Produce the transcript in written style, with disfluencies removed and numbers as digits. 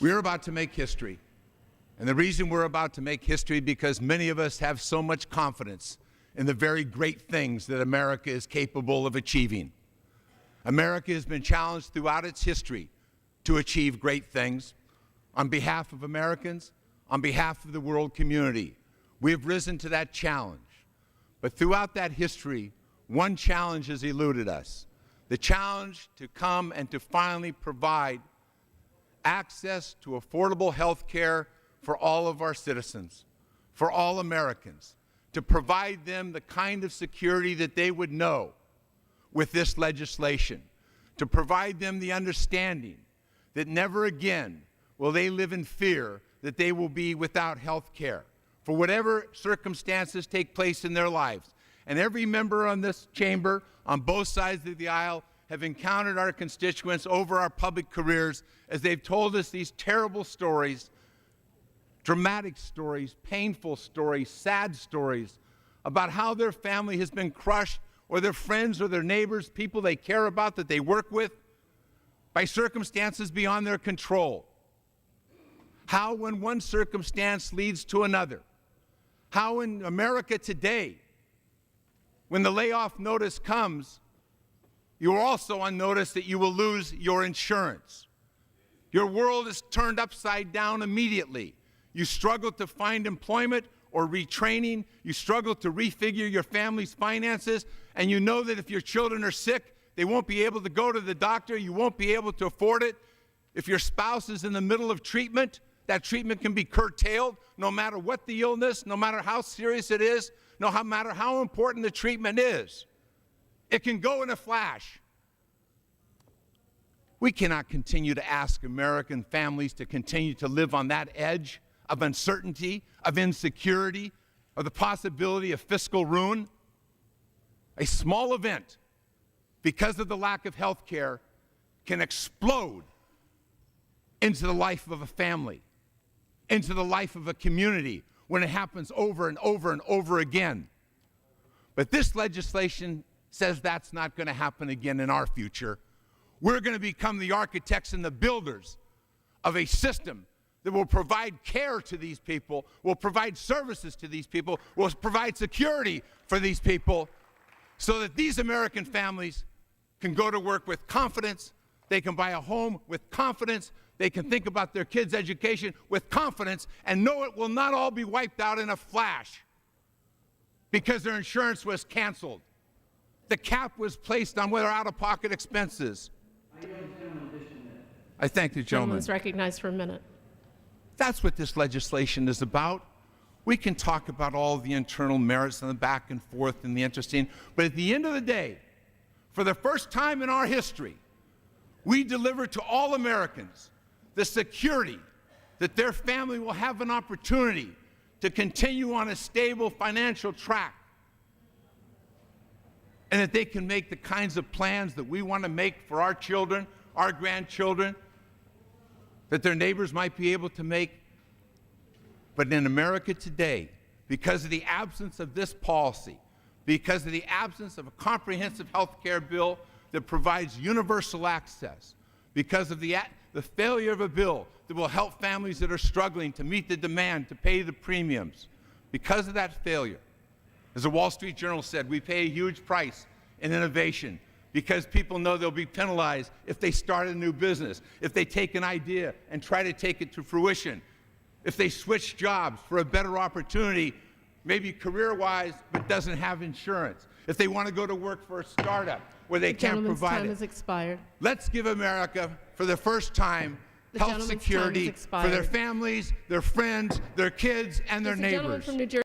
We're about to make history. And the reason we're about to make history because many of us have so much confidence in the very great things that America is capable of achieving. America has been challenged throughout its history to achieve great things. On behalf of Americans, on behalf of the world community, we have risen to that challenge. But throughout that history, one challenge has eluded us. The challenge to come and to finally provide access to affordable health care for all of our citizens, for all Americans, to provide them the kind of security that they would know with this legislation, to provide them the understanding that never again will they live in fear that they will be without health care for whatever circumstances take place in their lives. And every member on this chamber, on both sides of the aisle, have encountered our constituents over our public careers as they've told us these terrible stories, dramatic stories, painful stories, sad stories about how their family has been crushed, or their friends or their neighbors, people they care about that they work with, by circumstances beyond their control. How when one circumstance leads to another. How in America today, when the layoff notice comes, you are also on notice that you will lose your insurance. Your world is turned upside down immediately. You struggle to find employment or retraining. You struggle to refigure your family's finances. And you know that if your children are sick, they won't be able to go to the doctor. You won't be able to afford it. If your spouse is in the middle of treatment, that treatment can be curtailed no matter what the illness, no matter how serious it is, no matter how important the treatment is. It can go in a flash. We cannot continue to ask American families to continue to live on that edge of uncertainty, of insecurity, of the possibility of fiscal ruin. A small event, because of the lack of health care, can explode into the life of a family, into the life of a community when it happens over and over and over again. But this legislation says that's not going to happen again in our future. We're going to become the architects and the builders of a system that will provide care to these people, will provide services to these people, will provide security for these people, so that these American families can go to work with confidence, they can buy a home with confidence, they can think about their kids' education with confidence, and know it will not all be wiped out in a flash because their insurance was canceled. The cap was placed on their out-of-pocket expenses. I thank the gentleman. Gentleman is recognized for a minute. That's what this legislation is about. We can talk about all the internal merits and the back and forth and the interesting, but at the end of the day, for the first time in our history, we deliver to all Americans the security that their family will have an opportunity to continue on a stable financial track, and that they can make the kinds of plans that we want to make for our children, our grandchildren, that their neighbors might be able to make. But in America today, because of the absence of this policy, because of the absence of a comprehensive health care bill that provides universal access, because of the failure of a bill that will help families that are struggling to meet the demand to pay the premiums, because of that failure, as the Wall Street Journal said, we pay a huge price in innovation because people know they'll be penalized if they start a new business, if they take an idea and try to take it to fruition, if they switch jobs for a better opportunity, maybe career-wise, but doesn't have insurance, if they want to go to work for a startup where they can't provide it. Time has expired. Let's give America, for the first time, health security for their families, their friends, their kids, and their neighbors. The gentleman from New Jersey